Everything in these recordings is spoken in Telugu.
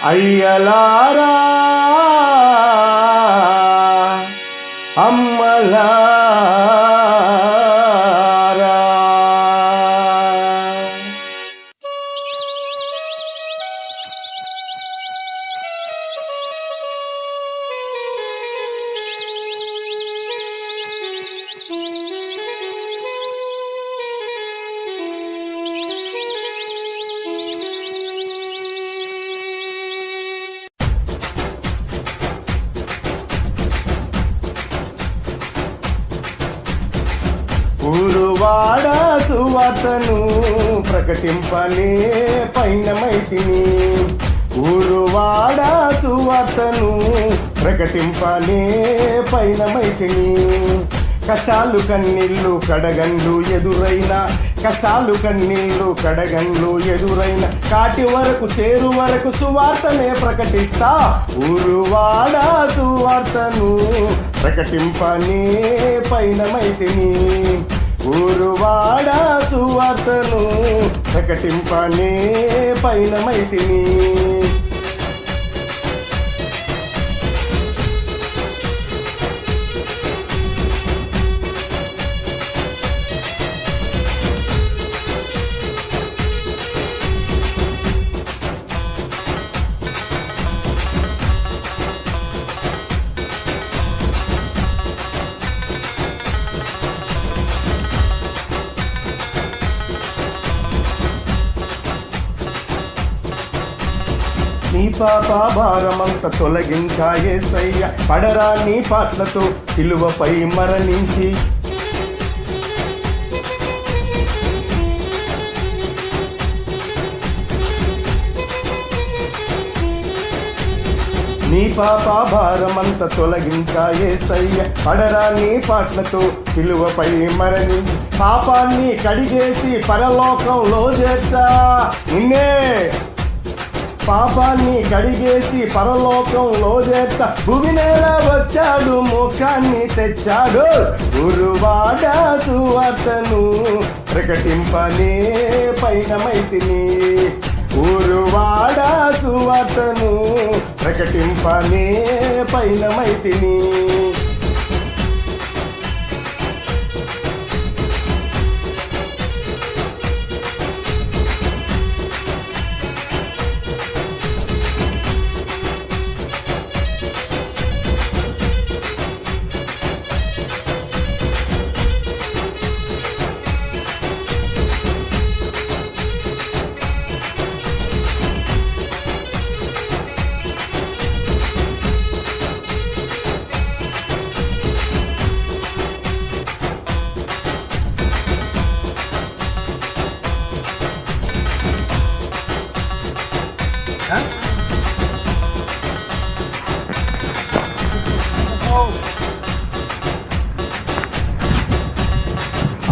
అయ్యలారా అమ్మలారా ఊరువాడ సువార్తను ప్రకటింపనే పైనమైతిని. ఊరువాడ సువార్తను ప్రకటింపనే పైనమైతిని. కష్టాలు కన్నీళ్ళు కడగండ్లు ఎదురైన, కష్టాలు కన్నీళ్ళు కడగండ్లు ఎదురైన, కాటి వరకు చేరు వరకు సువార్తనే ప్రకటిస్తా. ఊరువాడ సువార్తను ప్రకటింపనే పైనమైతిని. ఊరువాడ సువార్తను ప్రకటింపనే పైనమైతిని. నీ పాప భారమంత తొలగించా యేసయ్య, పడరా నీ పాటలతో సిలువపై మరణించి. నీ పాప భారమంత తొలగించా యేసయ్య, పడరా నీ పాటలతో సిలువపై మరణించి. పాపాన్ని కడిగేసి పరలోకంలో చేర్చా నిన్నే, పాపాన్ని కడిగేసి పరలోకంలో చేర్చ. భూమి నేల వచ్చాడు, మోక్షాన్ని తెచ్చాడు. ఊరువాడ సువార్తను ప్రకటింపనే పైనమైతిని. ఊరువాడ సువార్తను ప్రకటింపనే పైనమైతిని.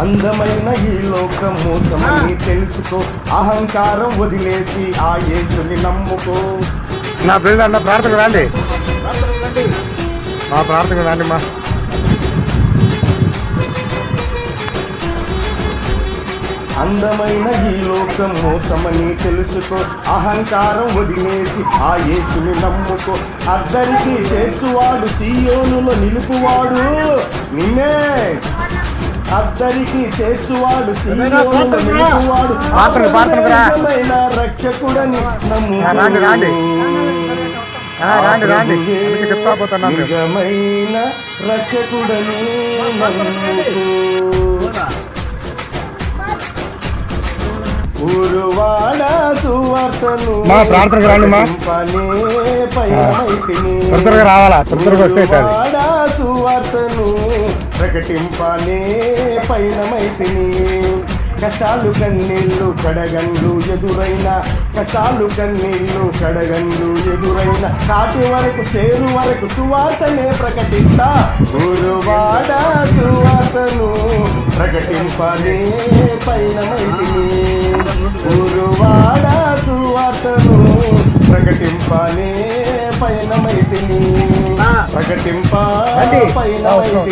అందమైన ఈ లోకం మోసమని తెలుసుకో, అహంకారం వదిలేసి ఆ యేసుని నమ్ముకో. నా ఫ్రెండ్ అన్న ప్రార్థన రండి, మా ప్రార్థన రండి. మా అందమైన ఈ లోకం మోసమని తెలుసుకో, అహంకారం వదిలేసి ఆ యేసుని నమ్ముకో. అద్దరికి చేర్చువాడు, సీయోనులో నిలుపువాడు నిన్నే. అద్దరికి చేర్చువాడు, సీయోనులో నిలుపువాడు, నిజమైన రక్షకుడని నమ్ము. నిజమైన రక్షకుడని నమ్ముకో. ఊరువాడ సువార్తను రావాలా సువార్తను ప్రకటింపనే పైనమైతిని. కష్టాలు కన్నీళ్ళు కడగండ్లు ఎదురైన, కష్టాలు కన్నీళ్ళు కడగండ్లు ఎదురైన, కాటి వరకు చేరు వరకు సువార్తనే ప్రకటిస్తా. ఊరువాడ సువార్తను ప్రకటింపనే పైనమైతిని. ఊరువాడ సువార్తను ప్రకటింపనే పైనమైతిని. ప్రకటింప పైనమైతిని.